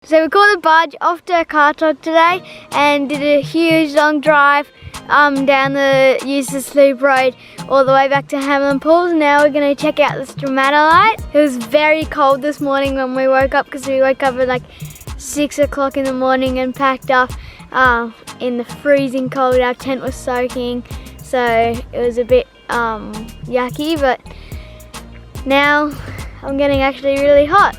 So we caught the barge off to Carnarvon today and did a huge long drive down the Eustis Loop Road all the way back to Hamelin Pools. Now we're going to check out the stromatolites. It was very cold this morning when we woke up because we woke up at like 6 o'clock in the morning and packed up in the freezing cold. Our tent was soaking, so it was a bit yucky, but now I'm getting actually really hot.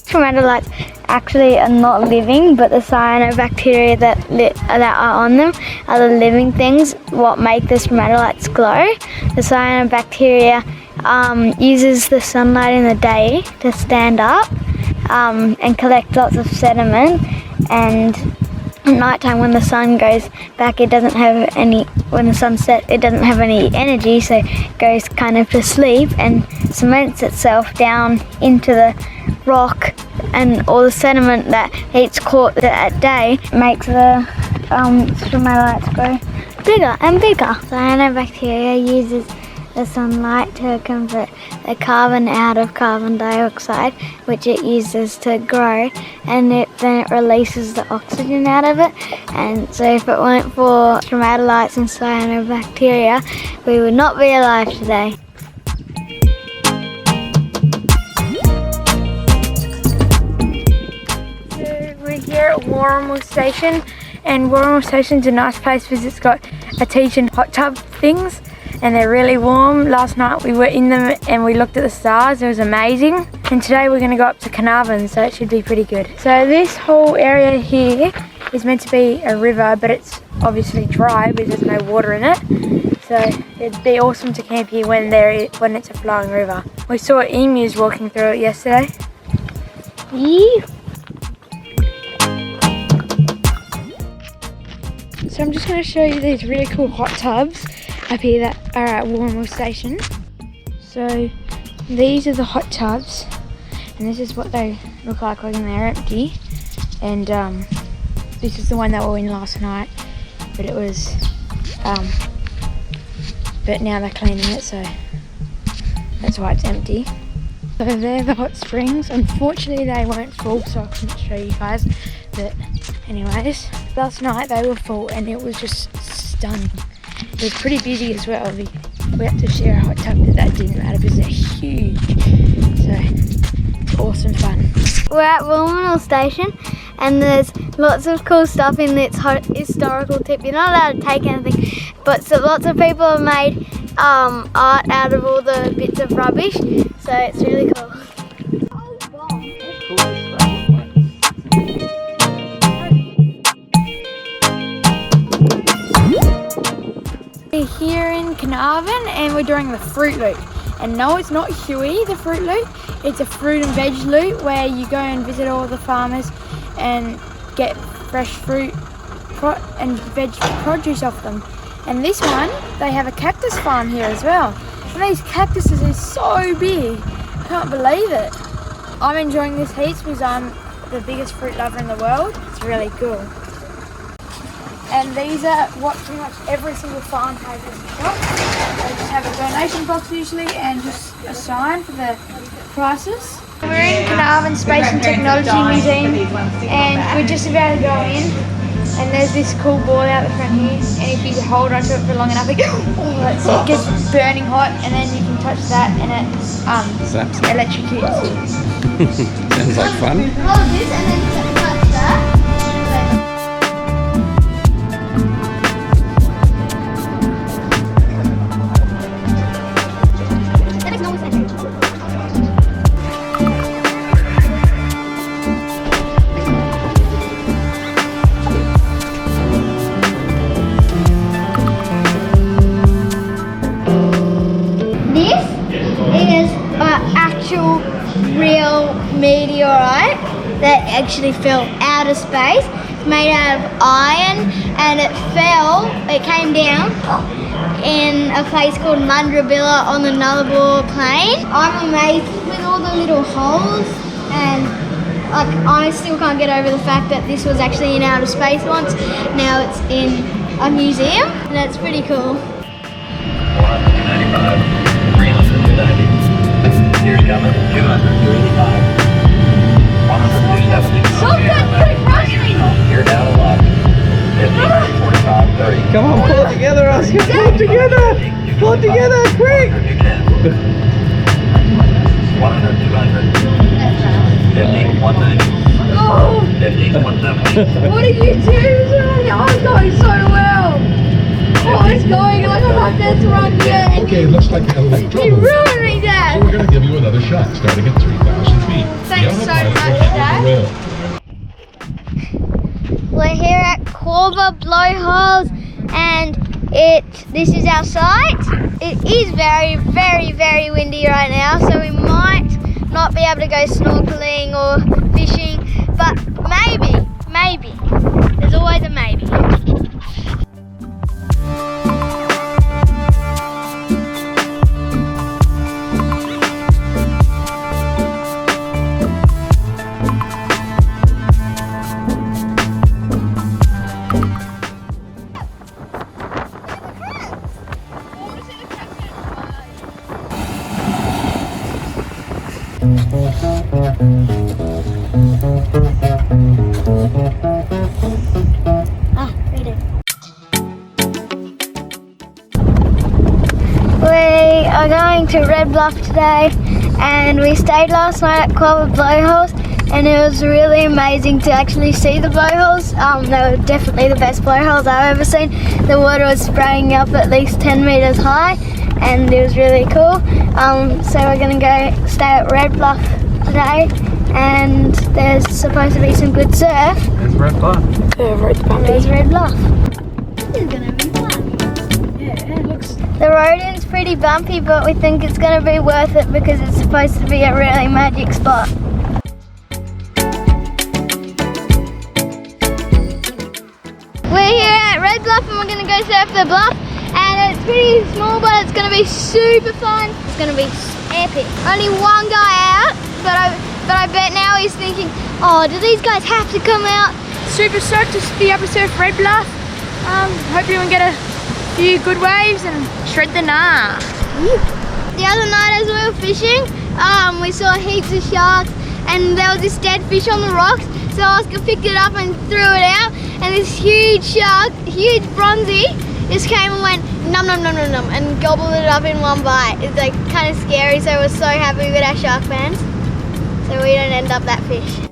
Stromatolites actually are not living, but the cyanobacteria that are on them are the living things what make the stromatolites glow. The cyanobacteria uses the sunlight in the day to stand up and collect lots of sediment, and at night time when the sun goes back, it doesn't have any, when the sun sets, it doesn't have any energy, so it goes kind of to sleep and cements itself down into the rock, and all the sediment that heat's caught at day makes the stromatolites grow bigger and bigger. Cyanobacteria uses the sunlight to convert the carbon out of carbon dioxide, which it uses to grow, and then it releases the oxygen out of it. And so if it weren't for stromatolites and cyanobacteria, we would not be alive today. Here at Wooramel Station, and Wooramel Station's a nice place because it's got a teach and hot tub things, and they're really warm. Last night we were in them and we looked at the stars. It was amazing. And today we're going to go up to Carnarvon, so it should be pretty good. So this whole area here is meant to be a river, but it's obviously dry because there's no water in it. So it'd be awesome to camp here when it's a flowing river. We saw emus walking through it yesterday. Yeah. So I'm just going to show you these really cool hot tubs up here that are at Wooramel Station. So these are the hot tubs, and this is what they look like when they're empty. And this is the one that we were in last night, but it was, but now they're cleaning it, so that's why it's empty. So they're the hot springs. Unfortunately they weren't full, so I couldn't show you guys, but anyways, last night they were full and it was just stunning. It was pretty busy as well. We had to share a hot tub, but that didn't matter because they're huge. So it's awesome fun. We're at Wooramel Station and there's lots of cool stuff in its historical tip. You're not allowed to take anything, but so lots of people have made art out of all the bits of rubbish, so it's really cool. We're here in Carnarvon and we're doing the fruit loop. And no, it's not Huey, the fruit loop. It's a fruit and veg loop where you go and visit all the farmers and get fresh fruit and veg produce off them. And this one, they have a cactus farm here as well. And these cactuses are so big, I can't believe it. I'm enjoying this heaps because I'm the biggest fruit lover in the world. It's really cool. And these are what pretty much every single farm has in the shop. They just have a donation box usually and just a sign for the prices. We're in Carnarvon Space and Technology Museum and we're just about to go in. And there's this cool ball out the front here, and if you hold onto it for long enough, it gets burning hot, and then you can touch that and it electrocutes. Sounds like fun. Hold this and then touch that. Real meteorite that actually fell out of space. It's made out of iron and it came down in a place called Mundrabilla on the Nullarbor Plain. I'm amazed with all the little holes, and I still can't get over the fact that this was actually in outer space once. Now it's in a museum and it's pretty cool. 485, 390. Here's coming, 285. 170. You're down a lot. 50, 45, 30. Come on, pull it together, Oscar. Pull it together. Pull it together, quick. 100, 200. 50, 190. Oh, 50, 170. what are you doing? I'm going so well. Oh, it's going like I'm not meant to run yet. Okay, it looks like you're having You trouble. ruined me, Dad. So we're going to give you another shot starting at 3,000 feet. Thanks The so autopilot much, will handle Dad. the roll. We're here at Corba Blowholes, and this is our site. It is very, very, very windy right now, so we might not be able to go snorkeling or fishing, but maybe. There's always a maybe. We are going to Red Bluff today, and we stayed last night at Corba Blowholes, and it was really amazing to actually see the blowholes. They were definitely the best blowholes I've ever seen. The water was spraying up at least 10 meters high, and it was really cool. So we're gonna go stay at Red Bluff today, and there's supposed to be some good surf. There's Red Bluff. There's Red Bluff. This is gonna be fun. Yeah, it looks. The road end's pretty bumpy, but we think it's going to be worth it because it's supposed to be a really magic spot. We're here at Red Bluff, and we're going to go surf the bluff, and it's pretty small, but it's going to be super fun. It's going to be epic. Only one guy out, but I bet now he's thinking, oh, do these guys have to come out? Super stoked to be able to surf Red Bluff. Hope you can get a few good waves and shred the gnar. The other night as we were fishing, we saw heaps of sharks, and there was this dead fish on the rocks, so Oscar picked it up and threw it out, and this huge shark, huge bronzy, just came and went nom nom nom nom nom and gobbled it up in one bite. It's like kind of scary, so we're so happy with our shark fans, so we don't end up that fish.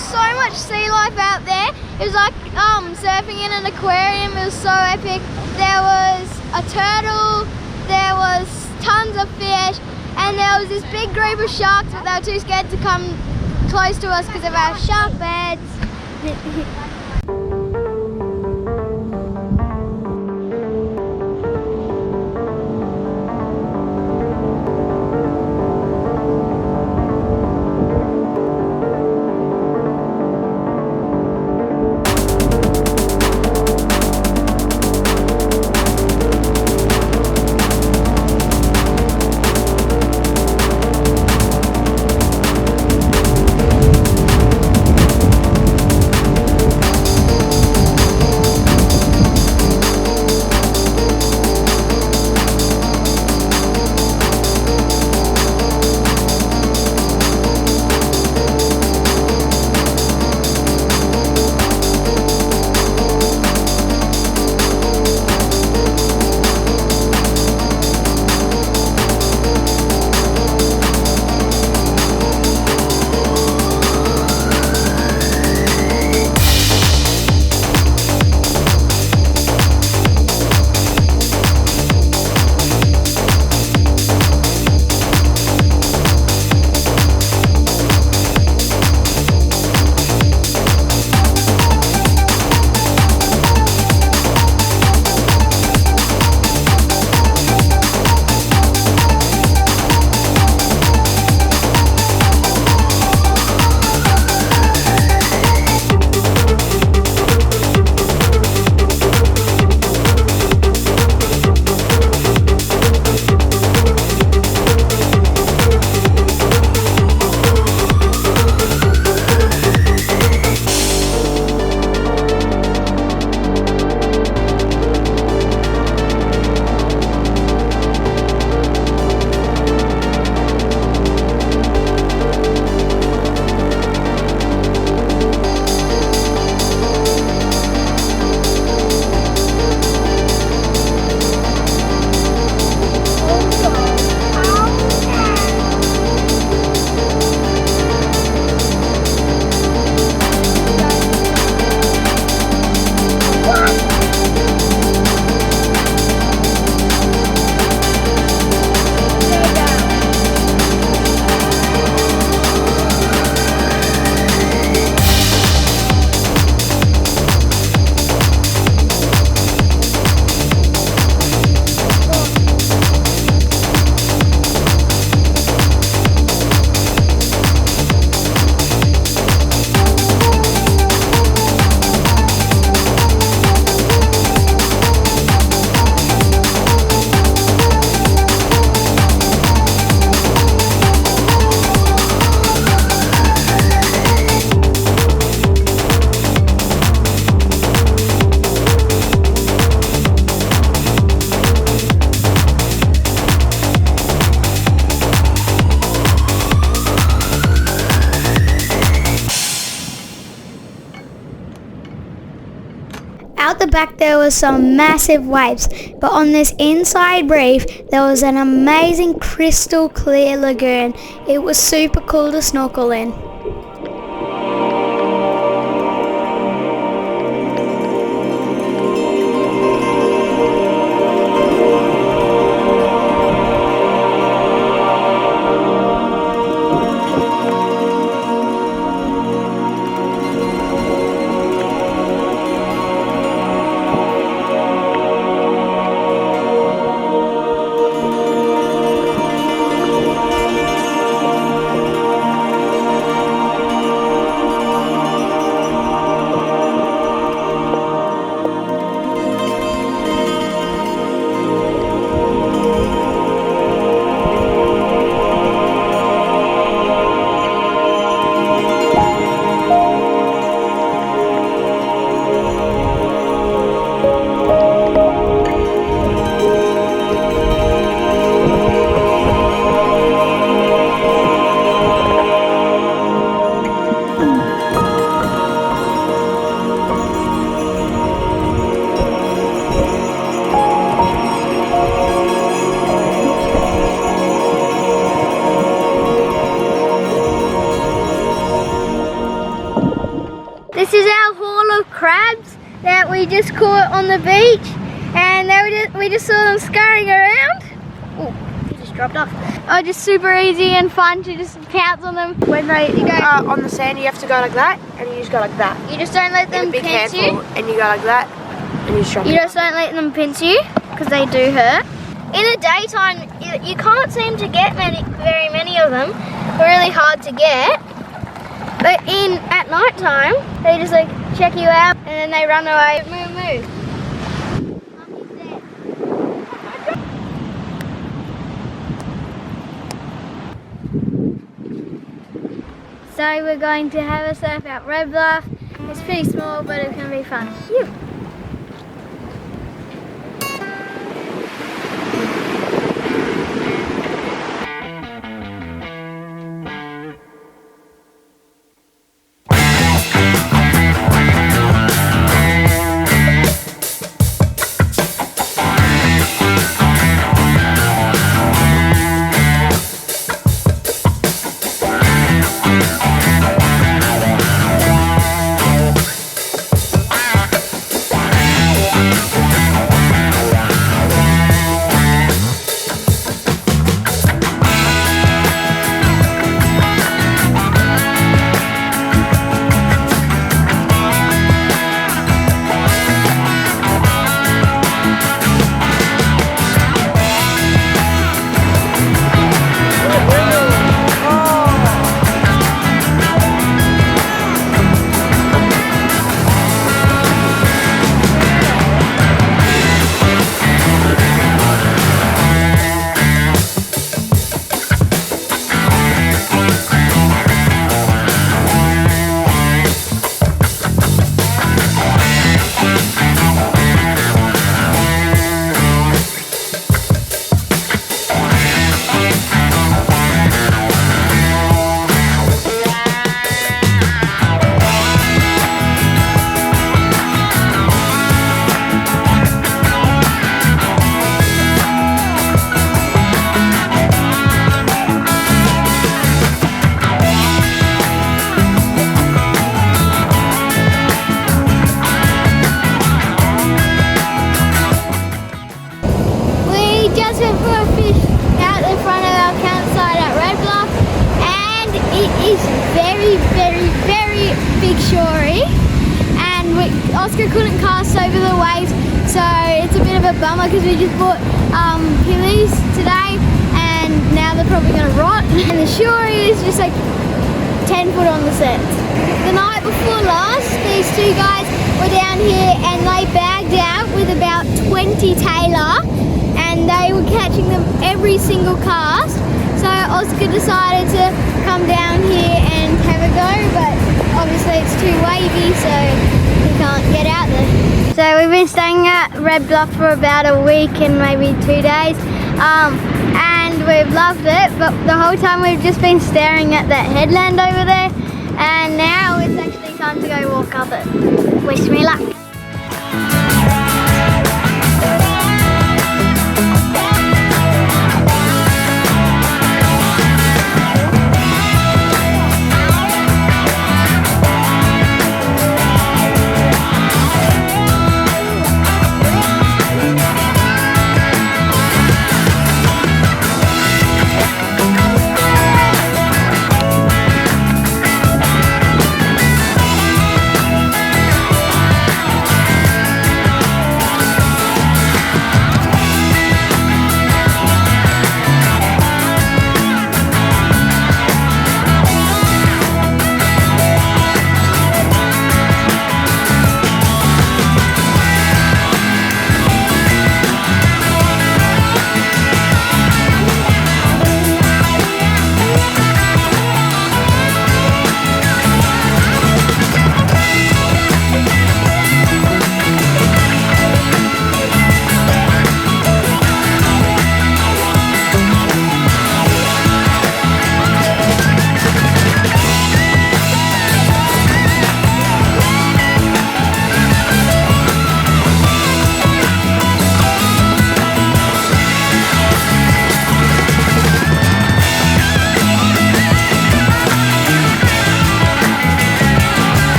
So much sea life out there. It was like surfing in an aquarium. It was so epic. There was a turtle, there was tons of fish, and there was this big group of sharks, but they were too scared to come close to us because of our shark beds. Out the back there was some massive waves, but on this inside reef there was an amazing crystal clear lagoon. It was super cool to snorkel in. This is our haul of crabs that we just caught on the beach, and we just saw them scurrying around. Oh, he just dropped off. Oh, just super easy and fun to just pounce on them. When you go On the sand, you have to go like that, and you just go like that. you just don't let them Be pinch careful, you. and you go like that, and you just drop You it. just don't let them pinch you because they do hurt. In the daytime, you can't seem to get very many of them. They're really hard to get. But at night time, they just like check you out and then they run away. Move. So we're going to have a surf at Red Bluff. It's pretty small, but it's going to be fun. Phew. Very big shory, and Oscar couldn't cast over the waves, so it's a bit of a bummer because we just bought pillies today and now they're probably going to rot, and the shory is just like 10 foot on the set. The night before last, these two guys were down here and they bagged out with about 20 tailor, and they were catching them every single cast. So Oscar decided to come down here and have a go, but obviously it's too wavy, so he can't get out there. So we've been staying at Red Bluff for about a week and maybe 2 days, and we've loved it, but the whole time we've just been staring at that headland over there, and now it's actually time to go walk up it. Wish me luck.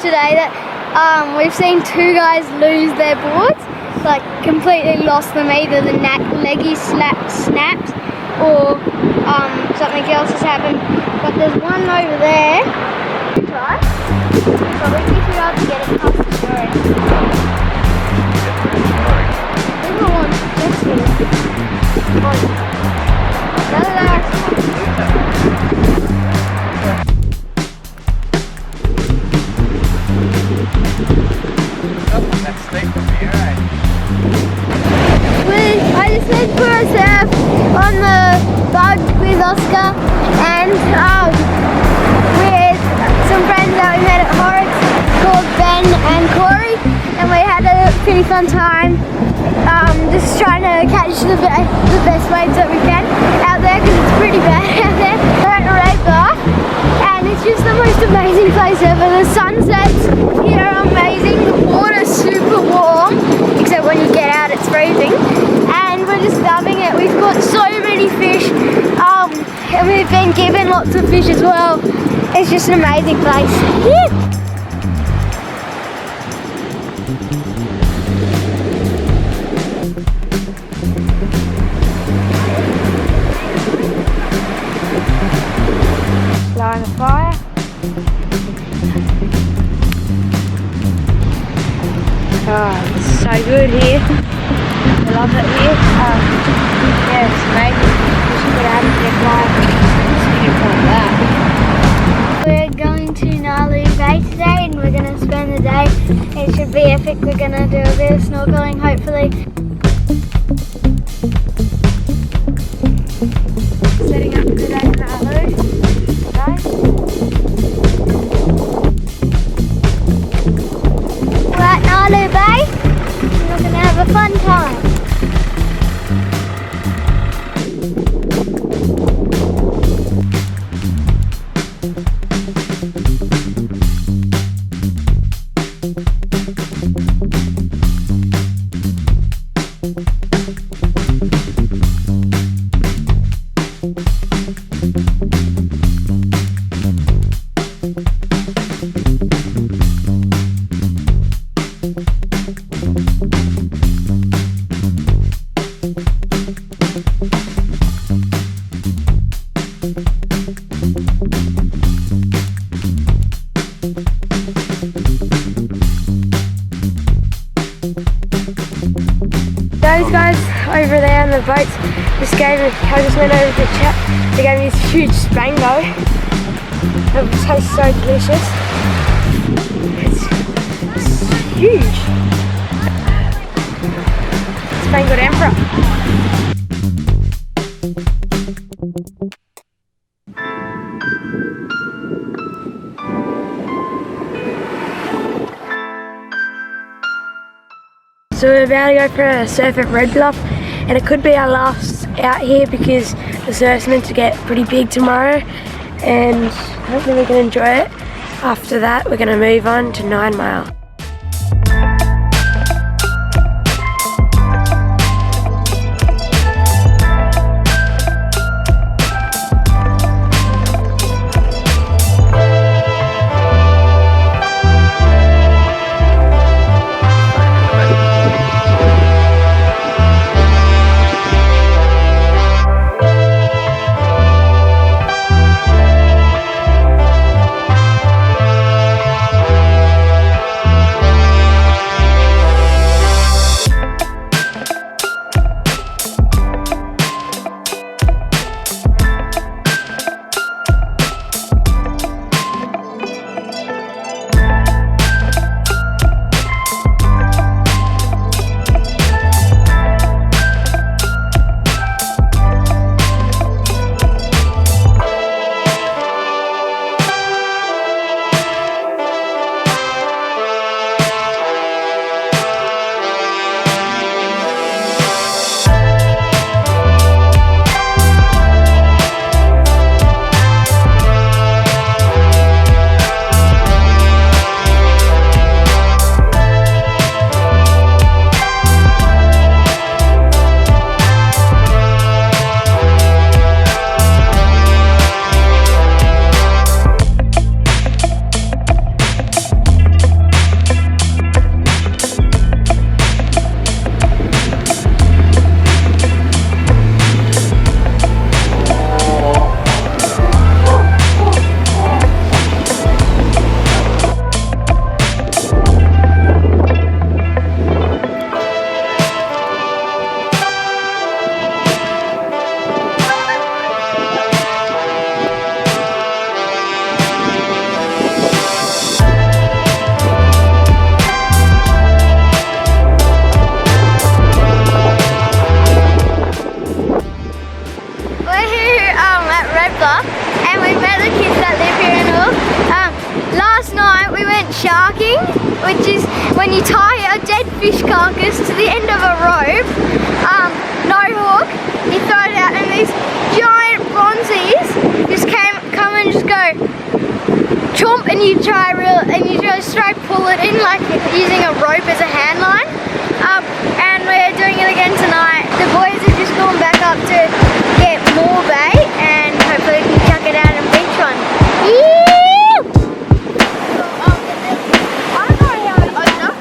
today that we've seen two guys lose their boards, like completely lost them. Either the leggy snaps or something else has happened. But there's one over there. Right? Probably too hard to get it past the shore. There's no one just here. That's steep from here, eh? I just went for a surf on the bug with Oscar and with some friends that we met at Horrocks called Ben and Corey, and we had a pretty fun time just trying to catch the best waves that we can out there, because it's pretty bad out there. We're at Red Bluff and it's just the most amazing place ever. The sunsets here are amazing, the water's super warm, except when you get out it's freezing, and we're just loving it. We've caught so many fish, and we've been given lots of fish as well. It's just an amazing place. Yeah. Blowing a fire. Oh, it's so good here. I love it here. Yeah, it's amazing. Just put out and get live. We're going to Gnarloo Bay today, and we're going to spend the day. It should be epic. We're going to do a bit of snorkeling, hopefully. Setting up for the day in Gnarloo. We're at Gnarloo Bay, and we're going to have a fun time. Those guys over there on the boats just gave me, I just went over to chat, they gave me this huge spango. It tastes so delicious. It's huge. Spangled Emperor. So we're about to go for a surf at Red Bluff, and it could be our last out here because the surf's meant to get pretty big tomorrow, and hopefully we can enjoy it. After that, we're going to move on to 9 Mile. when you tie a dead fish carcass to the end of a rope, no hook, you throw it out and these giant bronzies just come and just go chomp, and you just straight pull it in like using a rope as a hand line. And we're doing it again tonight. The boys have just gone back up to get more bait and hopefully we can chuck it out and beach one. I don't know how to open up.